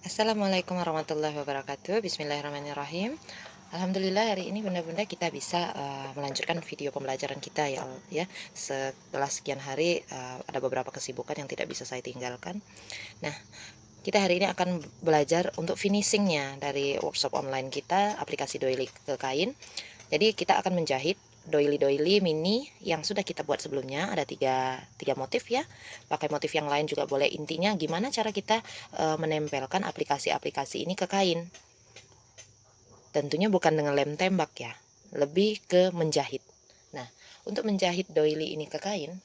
Assalamualaikum warahmatullahi wabarakatuh. Bismillahirrahmanirrahim. Alhamdulillah hari ini bunda-bunda kita bisa melanjutkan video pembelajaran kita ya. Setelah sekian hari ada beberapa kesibukan yang tidak bisa saya tinggalkan. Nah, kita hari ini akan belajar untuk finishingnya dari workshop online kita aplikasi doily ke kain. Jadi kita akan menjahit doily mini yang sudah kita buat sebelumnya. Ada tiga motif ya, pakai motif yang lain juga boleh. Intinya gimana cara kita menempelkan aplikasi-aplikasi ini ke kain. Tentunya bukan dengan lem tembak ya, lebih ke menjahit. Nah, untuk menjahit doily ini ke kain,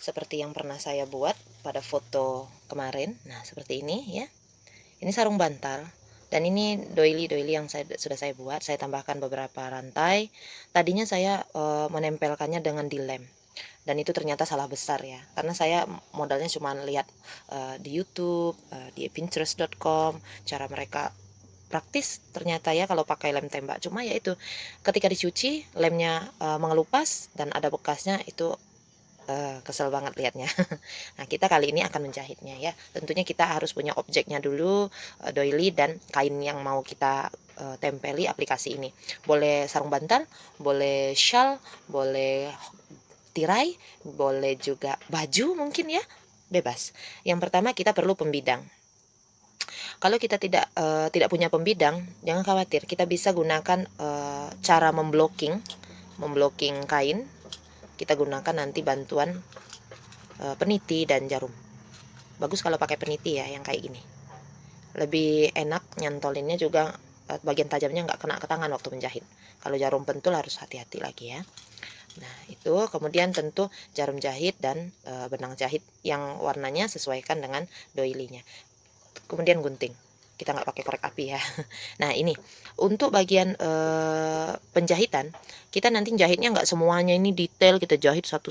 seperti yang pernah saya buat pada foto kemarin, nah seperti ini ya. Ini sarung bantal. Dan ini doily yang sudah saya buat. Saya tambahkan beberapa rantai. Tadinya saya menempelkannya dengan dilem. Dan itu ternyata salah besar ya. Karena saya modalnya cuma lihat di YouTube, di Pinterest.com, cara mereka praktis ternyata ya kalau pakai lem tembak. Cuma ya itu, ketika dicuci lemnya mengelupas dan ada bekasnya, itu kesel banget lihatnya. Nah, kita kali ini akan menjahitnya ya. Tentunya kita harus punya objeknya dulu, doily dan kain yang mau kita tempeli aplikasi ini. Boleh sarung bantal, boleh shawl, boleh tirai, boleh juga baju mungkin ya. Bebas. Yang pertama kita perlu pembidang. Kalau kita tidak punya pembidang, jangan khawatir. Kita bisa gunakan cara memblocking kain. Kita gunakan nanti bantuan peniti dan jarum. Bagus kalau pakai peniti ya, yang kayak gini. Lebih enak nyantolinnya juga, bagian tajamnya nggak kena ke tangan waktu menjahit. Kalau jarum pentul harus hati-hati lagi ya. Nah, itu kemudian tentu jarum jahit dan benang jahit yang warnanya sesuaikan dengan doilinya. Kemudian gunting. Kita nggak pakai korek api ya. Nah, ini untuk bagian penjahitan, kita nanti jahitnya nggak semuanya ini detail kita jahit satu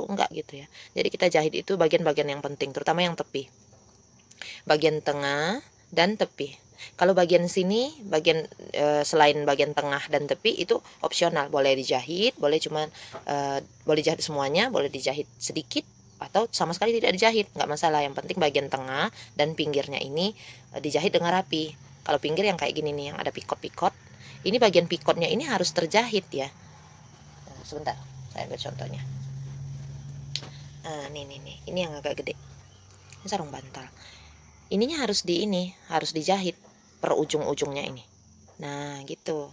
enggak gitu ya. Jadi kita jahit itu bagian-bagian yang penting, terutama yang tepi, bagian tengah dan tepi. Kalau bagian sini, selain bagian tengah dan tepi itu opsional, boleh dijahit, boleh jahit semuanya, boleh dijahit sedikit atau sama sekali tidak dijahit, nggak masalah. Yang penting bagian tengah dan pinggirnya ini dijahit dengan rapi. Kalau pinggir yang kayak gini nih, yang ada pikot-pikot, ini bagian pikotnya ini harus terjahit ya. Nah, sebentar, saya ambil contohnya. Nah, nih, ini yang agak gede. Ini sarung bantal. Ininya harus dijahit per ujung-ujungnya ini. Nah, gitu.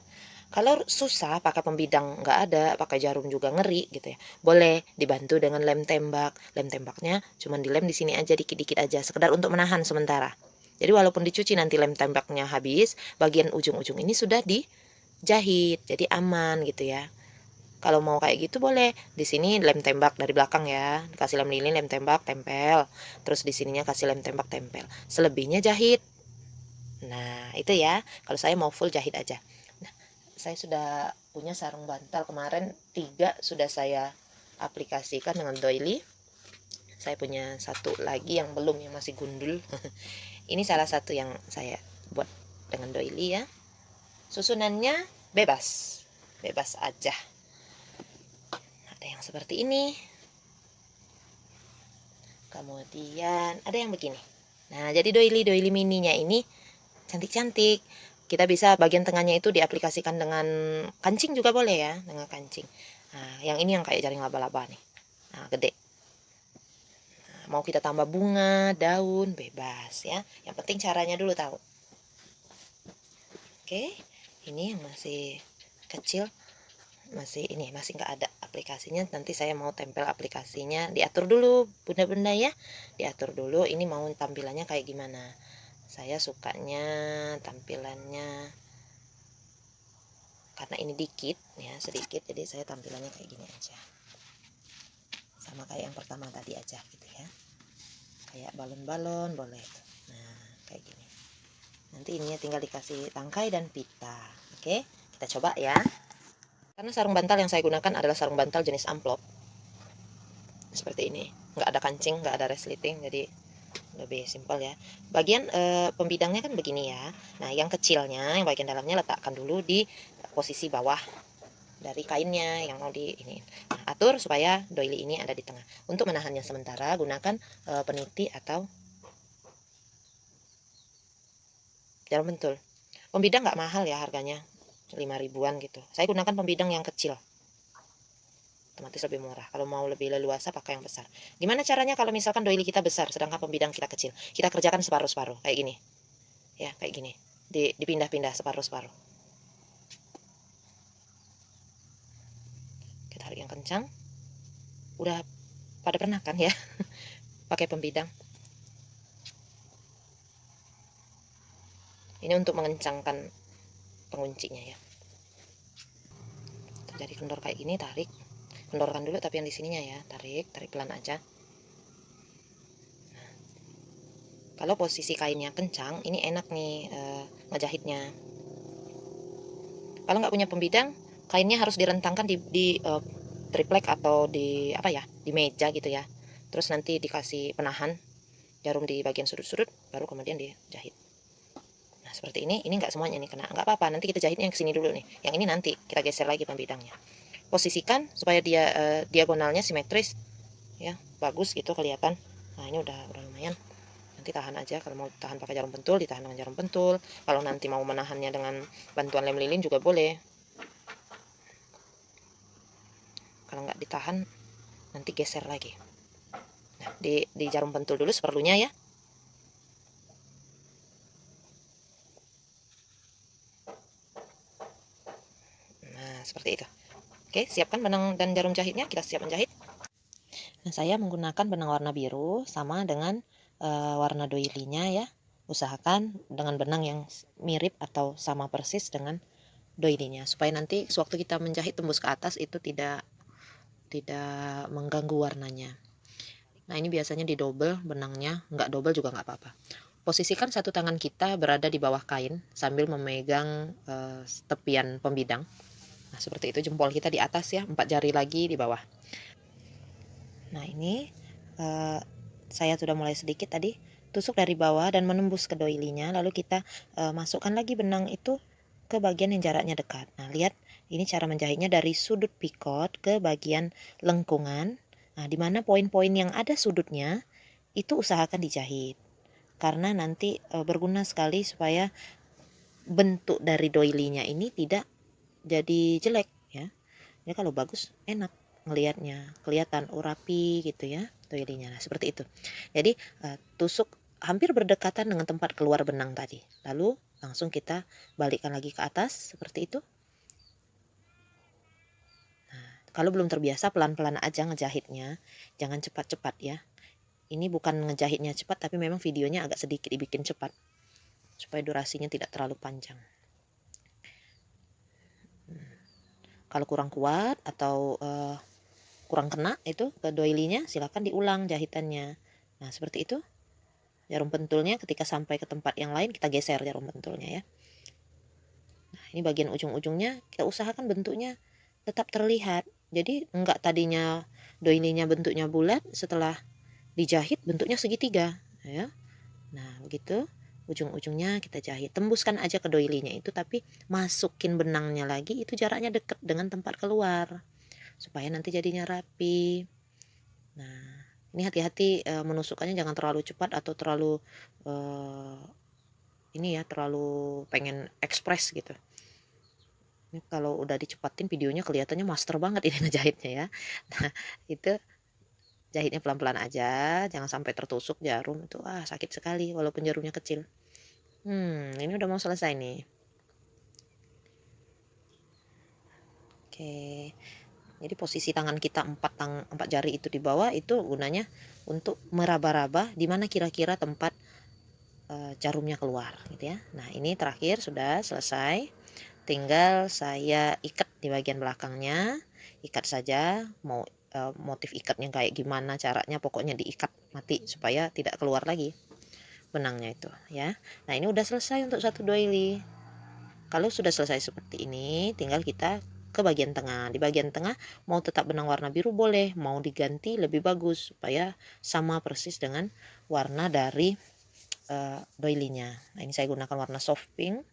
Kalau susah pakai pembidang nggak ada, pakai jarum juga ngeri gitu ya. Boleh dibantu dengan lem tembak. Lem tembaknya cuman dilem di sini aja dikit-dikit aja, sekedar untuk menahan sementara. Jadi walaupun dicuci nanti lem tembaknya habis, bagian ujung-ujung ini sudah dijahit. Jadi aman gitu ya. Kalau mau kayak gitu boleh. Di sini lem tembak dari belakang ya. Kasih lem lilin, lem tembak, tempel. Terus di sininya kasih lem tembak, tempel. Selebihnya jahit. Nah, itu ya. Kalau saya mau full jahit aja. Nah, saya sudah punya sarung bantal kemarin 3 sudah saya aplikasikan dengan doily. Saya punya satu lagi yang belum, yang masih gundul. Ini salah satu yang saya buat dengan doily ya. Susunannya bebas. Bebas aja. Ada yang seperti ini. Kemudian ada yang begini. Nah, jadi doily mininya ini cantik-cantik. Kita bisa bagian tengahnya itu diaplikasikan dengan kancing juga boleh ya, dengan kancing. Nah, yang ini yang kayak jaring laba-laba nih. Nah, gede. Nah, mau kita tambah bunga, daun, bebas ya. Yang penting caranya dulu tahu. Oke, ini yang masih kecil, masih nggak ada aplikasinya. Nanti saya mau tempel aplikasinya, diatur dulu bunda-bunda ya, diatur dulu ini mau tampilannya kayak gimana. Saya sukanya tampilannya karena ini dikit ya, sedikit, jadi saya tampilannya kayak gini aja, sama kayak yang pertama tadi aja gitu ya, kayak balon-balon boleh. Nah, kayak gini. Nanti ininya tinggal dikasih tangkai dan pita. Oke, kita coba ya. Karena sarung bantal yang saya gunakan adalah sarung bantal jenis amplop seperti ini, nggak ada kancing, nggak ada resleting, jadi lebih simpel ya. Bagian pembidangnya kan begini ya. Nah, yang kecilnya, yang bagian dalamnya letakkan dulu di posisi bawah dari kainnya yang mau di ini. Nah, atur supaya doily ini ada di tengah. Untuk menahannya sementara gunakan peniti atau jarum pentul. Pembidang nggak mahal ya harganya, 5 ribuan gitu. Saya gunakan pembidang yang kecil, otomatis lebih murah. Kalau mau lebih leluasa pakai yang besar. Gimana caranya kalau misalkan doily kita besar sedangkan pembidang kita kecil? Kita kerjakan separuh-separuh kayak gini. Ya, kayak gini. Dipindah-pindah separuh-separuh. Kita tarik yang kencang. Udah pada pernah kan ya pakai pembidang? Ini untuk mengencangkan penguncinya ya. Jadi kendor kayak gini, tarik. Kendorkan dulu tapi yang di sininya ya, tarik pelan aja. Kalau posisi kainnya kencang, ini enak nih ngejahitnya. Kalau nggak punya pembidang, kainnya harus direntangkan di triplek atau di apa ya, di meja gitu ya. Terus nanti dikasih penahan jarum di bagian sudut-sudut, baru kemudian dijahit. Nah seperti ini nggak semuanya nih kena, nggak apa-apa. Nanti kita jahitnya yang kesini dulu nih. Yang ini nanti kita geser lagi pembidangnya. Posisikan supaya dia diagonalnya simetris, ya bagus gitu kelihatan. Nah ini udah lumayan. Nanti tahan aja, kalau mau tahan pakai jarum pentul ditahan dengan jarum pentul, kalau nanti mau menahannya dengan bantuan lem lilin juga boleh. Kalau nggak ditahan nanti geser lagi. Nah di jarum pentul dulu seperlunya ya. Nah seperti itu. Oke, siapkan benang dan jarum jahitnya, kita siap menjahit. Nah saya menggunakan benang warna biru sama dengan warna doilinya ya. Usahakan dengan benang yang mirip atau sama persis dengan doilinya, supaya nanti sewaktu kita menjahit tembus ke atas itu tidak mengganggu warnanya. Nah ini biasanya di double benangnya, nggak double juga nggak apa-apa. Posisikan satu tangan kita berada di bawah kain sambil memegang tepian pembidang. Nah seperti itu, jempol kita di atas ya, 4 jari lagi di bawah. Nah ini saya sudah mulai sedikit tadi tusuk dari bawah dan menembus ke doilinya, lalu kita masukkan lagi benang itu ke bagian yang jaraknya dekat. Nah lihat, ini cara menjahitnya dari sudut pikot ke bagian lengkungan. Nah di mana poin-poin yang ada sudutnya itu usahakan dijahit, karena nanti berguna sekali supaya bentuk dari doilinya ini tidak jadi jelek ya. Ya kalau bagus enak ngelihatnya, kelihatan rapi gitu ya doilinya. Nah, seperti itu. Jadi tusuk hampir berdekatan dengan tempat keluar benang tadi. Lalu langsung kita balikkan lagi ke atas seperti itu. Nah, kalau belum terbiasa pelan-pelan aja ngejahitnya, jangan cepat-cepat ya. Ini bukan ngejahitnya cepat, tapi memang videonya agak sedikit dibikin cepat supaya durasinya tidak terlalu panjang. Kalau kurang kuat atau kurang kena itu ke doilinya, silakan diulang jahitannya. Nah seperti itu. Jarum pentulnya ketika sampai ke tempat yang lain kita geser jarum pentulnya ya. Nah ini bagian ujung-ujungnya kita usahakan bentuknya tetap terlihat. Jadi enggak tadinya doilinya bentuknya bulat, setelah dijahit bentuknya segitiga ya. Nah begitu, ujung-ujungnya kita jahit, tembuskan aja ke doilinya itu, tapi masukin benangnya lagi itu jaraknya dekat dengan tempat keluar supaya nanti jadinya rapi. Nah ini hati-hati menusukkannya, jangan terlalu cepat atau terlalu ini ya, terlalu pengen ekspres gitu. Ini kalau udah dicepatin videonya kelihatannya master banget ini ngejahitnya ya. Nah itu jahitnya pelan-pelan aja, jangan sampai tertusuk jarum itu, sakit sekali walaupun jarumnya kecil. Ini udah mau selesai nih. Oke, jadi posisi tangan kita 4 jari itu di bawah itu gunanya untuk meraba-raba di mana kira-kira tempat jarumnya keluar gitu ya. Nah ini terakhir sudah selesai, tinggal saya ikat di bagian belakangnya. Ikat saja, mau motif ikatnya kayak gimana caranya, pokoknya diikat mati supaya tidak keluar lagi benangnya itu ya. Nah ini udah selesai untuk satu doily. Kalau sudah selesai seperti ini, tinggal kita ke bagian tengah. Di bagian tengah mau tetap benang warna biru boleh, mau diganti lebih bagus supaya sama persis dengan warna dari doilinya. Nah ini saya gunakan warna soft pink.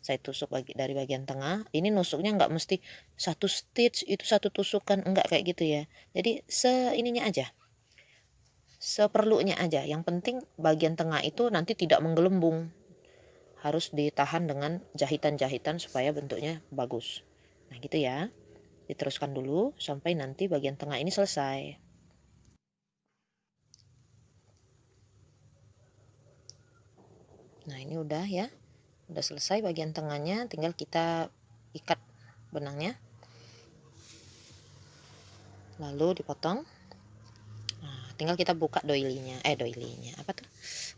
Saya tusuk dari bagian tengah. Ini nusuknya nggak mesti satu stitch itu satu tusukan, enggak kayak gitu ya. Jadi seininya aja, seperlunya aja. Yang penting bagian tengah itu nanti tidak menggelembung, harus ditahan dengan jahitan-jahitan supaya bentuknya bagus. Nah gitu ya, diteruskan dulu sampai nanti bagian tengah ini selesai. Nah ini udah ya, udah selesai bagian tengahnya, tinggal kita ikat benangnya lalu dipotong. Nah, tinggal kita buka doilinya, apa tuh,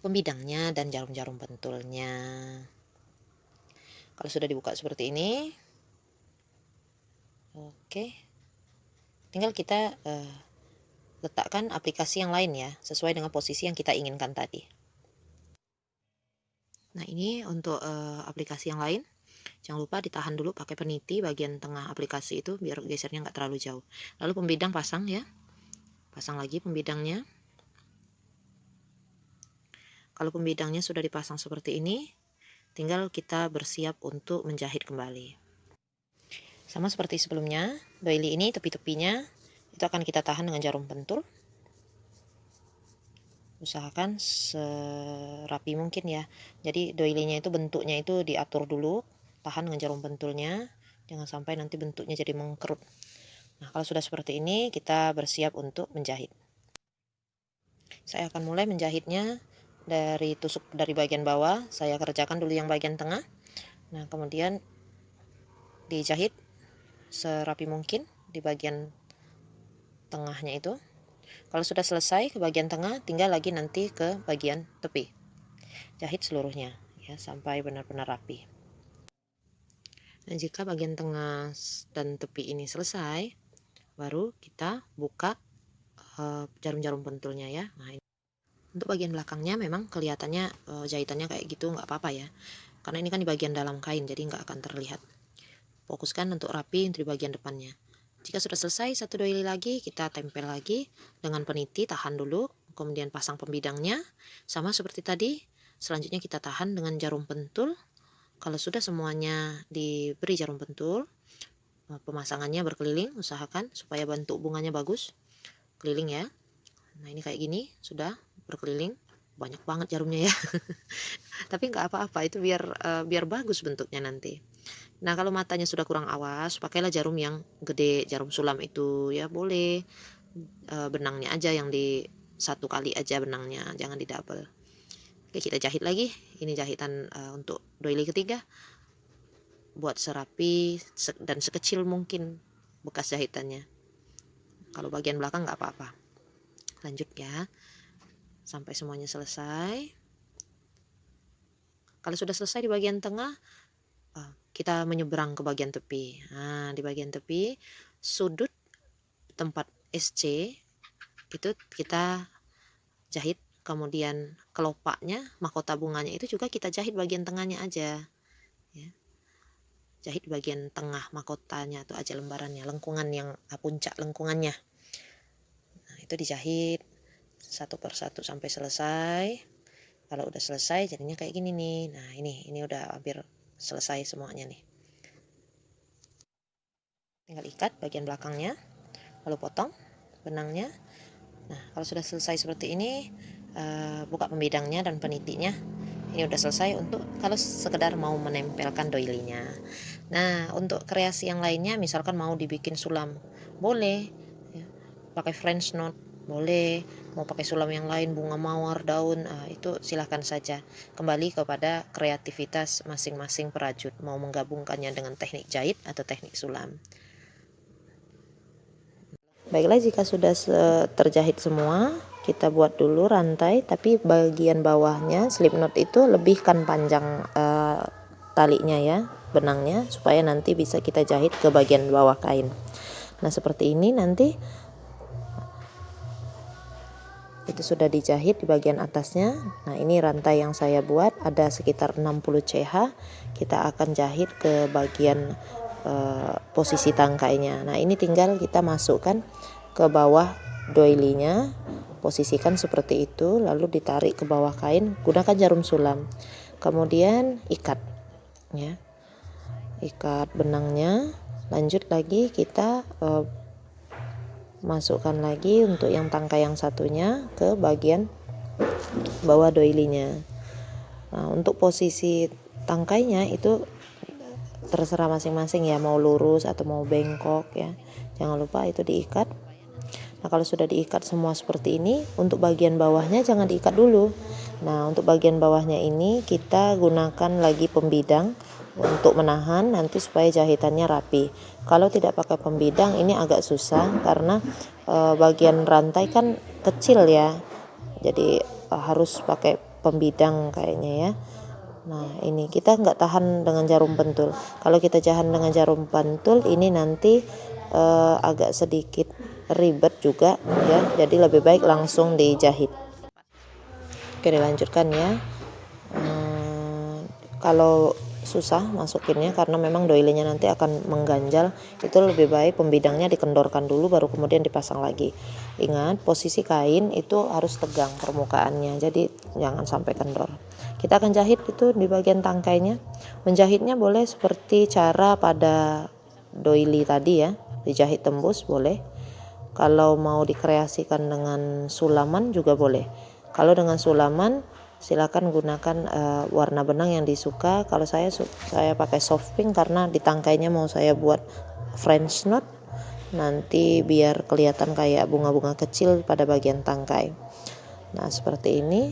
pembidangnya dan jarum-jarum pentulnya. Kalau sudah dibuka seperti ini, oke, tinggal kita letakkan aplikasi yang lain ya, sesuai dengan posisi yang kita inginkan tadi. Nah ini untuk aplikasi yang lain, jangan lupa ditahan dulu pakai peniti bagian tengah aplikasi itu biar gesernya nggak terlalu jauh. Lalu pembidang pasang ya, pasang lagi pembidangnya. Kalau pembidangnya sudah dipasang seperti ini, tinggal kita bersiap untuk menjahit kembali. Sama seperti sebelumnya, doily ini tepi-tepinya itu akan kita tahan dengan jarum pentul. Usahakan serapi mungkin ya. Jadi doilinya itu bentuknya itu diatur dulu, tahan dengan jarum pentulnya, jangan sampai nanti bentuknya jadi mengkerut. Nah kalau sudah seperti ini, kita bersiap untuk menjahit. Saya akan mulai menjahitnya dari tusuk dari bagian bawah. Saya kerjakan dulu yang bagian tengah. Nah kemudian dijahit serapi mungkin di bagian tengahnya itu. Kalau sudah selesai ke bagian tengah, tinggal lagi nanti ke bagian tepi. Jahit seluruhnya ya sampai benar-benar rapi. Nah, jika bagian tengah dan tepi ini selesai, baru kita buka jarum-jarum pentulnya ya. Nah, untuk bagian belakangnya memang kelihatannya jahitannya kayak gitu, nggak apa-apa ya. Karena ini kan di bagian dalam kain, jadi nggak akan terlihat. Fokuskan untuk rapi untuk di bagian depannya. Jika sudah selesai satu doily lagi, kita tempel lagi dengan peniti, tahan dulu, kemudian pasang pembidangnya. Sama seperti tadi, selanjutnya kita tahan dengan jarum pentul. Kalau sudah semuanya diberi jarum pentul, pemasangannya berkeliling, usahakan supaya bentuk bunganya bagus. Keliling ya. Nah ini kayak gini, sudah berkeliling. Banyak banget jarumnya ya. Tapi nggak apa-apa, itu biar bagus bentuknya nanti. Nah kalau matanya sudah kurang awas, pakailah jarum yang gede, jarum sulam itu ya boleh. Benangnya aja yang di satu kali aja benangnya, jangan di double. Oke kita jahit lagi. Ini jahitan untuk doily ketiga. Buat serapi dan sekecil mungkin bekas jahitannya. Kalau bagian belakang nggak apa-apa. Lanjut ya, sampai semuanya selesai. Kalau sudah selesai di bagian tengah, kita menyeberang ke bagian tepi. Nah, di bagian tepi sudut tempat SC itu kita jahit, kemudian kelopaknya, mahkota bunganya itu juga kita jahit bagian tengahnya aja ya. Jahit di bagian tengah mahkotanya atau aja lembarannya, lengkungan yang puncak lengkungannya. Nah, itu dijahit satu persatu sampai selesai. Kalau udah selesai jadinya kayak gini nih. Nah, ini udah hampir selesai semuanya nih. Tinggal ikat bagian belakangnya, lalu potong benangnya. Nah kalau sudah selesai seperti ini, buka pembidangnya dan penitinya. Ini udah selesai untuk kalau sekedar mau menempelkan doilinya. Nah untuk kreasi yang lainnya, misalkan mau dibikin sulam, boleh ya. Pakai French knot boleh, mau pakai sulam yang lain, bunga mawar, daun, itu silahkan saja. Kembali kepada kreativitas masing-masing perajut, mau menggabungkannya dengan teknik jahit atau teknik sulam. Baiklah, jika sudah terjahit semua, kita buat dulu rantai, tapi bagian bawahnya slip knot itu lebihkan panjang talinya ya, benangnya, supaya nanti bisa kita jahit ke bagian bawah kain. Nah seperti ini nanti itu sudah dijahit di bagian atasnya. Nah ini rantai yang saya buat ada sekitar 60 CH. Kita akan jahit ke bagian posisi tangkainya. Nah ini tinggal kita masukkan ke bawah doilinya, posisikan seperti itu, lalu ditarik ke bawah kain, gunakan jarum sulam, kemudian ikat ya, ikat benangnya. Lanjut lagi kita masukkan lagi untuk yang tangkai yang satunya ke bagian bawah doilinya. Nah untuk posisi tangkainya itu terserah masing-masing ya, mau lurus atau mau bengkok ya. Jangan lupa itu diikat. Nah, kalau sudah diikat semua seperti ini, untuk bagian bawahnya jangan diikat dulu. Nah, untuk bagian bawahnya ini kita gunakan lagi pembidang untuk menahan nanti supaya jahitannya rapi. Kalau tidak pakai pembidang ini agak susah karena bagian rantai kan kecil ya. Jadi harus pakai pembidang kayaknya ya. Nah, ini kita nggak tahan dengan jarum pentul. Kalau kita tahan dengan jarum pentul ini nanti agak sedikit ribet juga ya. Jadi lebih baik langsung dijahit. Oke, dilanjutkan ya. Kalau susah masukinnya karena memang doilinya nanti akan mengganjal, itu lebih baik pembidangnya dikendorkan dulu baru kemudian dipasang lagi. Ingat, posisi kain itu harus tegang permukaannya, jadi jangan sampai kendor. Kita akan jahit itu di bagian tangkainya. Menjahitnya boleh seperti cara pada doili tadi ya, dijahit tembus boleh. Kalau mau dikreasikan dengan sulaman juga boleh. Kalau dengan sulaman silakan gunakan warna benang yang disuka. Kalau saya pakai soft pink karena di tangkainya mau saya buat French knot, nanti biar kelihatan kayak bunga-bunga kecil pada bagian tangkai. Nah, seperti ini.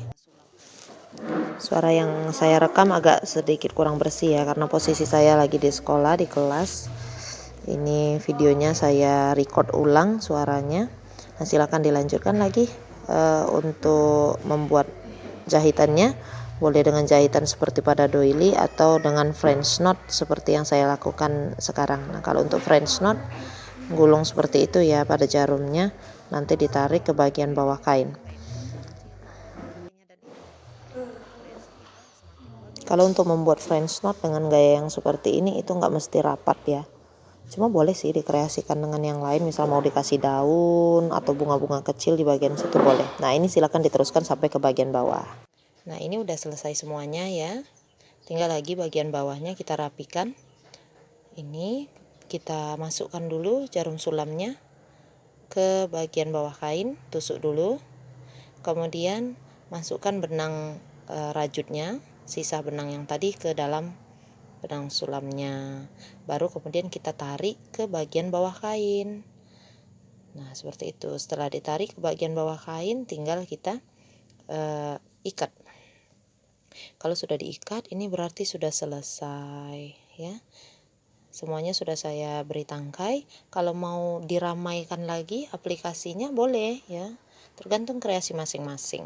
Suara yang saya rekam agak sedikit kurang bersih ya, karena posisi saya lagi di sekolah, di kelas. Ini videonya saya record ulang suaranya. Nah, silakan dilanjutkan lagi untuk membuat jahitannya. Boleh dengan jahitan seperti pada doily atau dengan French knot seperti yang saya lakukan sekarang. Nah, kalau untuk French knot gulung seperti itu ya pada jarumnya, nanti ditarik ke bagian bawah kain. Kalau untuk membuat French knot dengan gaya yang seperti ini itu nggak mesti rapat ya. Cuma boleh sih dikreasikan dengan yang lain, misal mau dikasih daun atau bunga-bunga kecil di bagian situ boleh. Nah, ini silakan diteruskan sampai ke bagian bawah. Nah, ini udah selesai semuanya ya. Tinggal lagi bagian bawahnya kita rapikan. Ini kita masukkan dulu jarum sulamnya ke bagian bawah kain, tusuk dulu. Kemudian masukkan benang rajutnya, sisa benang yang tadi ke dalam benang sulamnya. Baru kemudian kita tarik ke bagian bawah kain. Nah, seperti itu. Setelah ditarik ke bagian bawah kain, tinggal kita ikat. Kalau sudah diikat, ini berarti sudah selesai ya. Semuanya sudah saya beri tangkai. Kalau mau diramaikan lagi aplikasinya boleh ya. Tergantung kreasi masing-masing.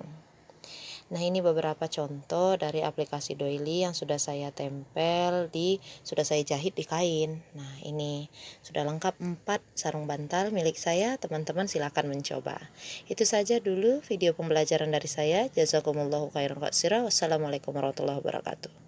Nah, ini beberapa contoh dari aplikasi doily yang sudah saya sudah saya jahit di kain. Nah, ini sudah lengkap 4 sarung bantal milik saya. Teman-teman silakan mencoba. Itu saja dulu video pembelajaran dari saya. Jazakumullahu khairan katsira. Wassalamualaikum warahmatullahi wabarakatuh.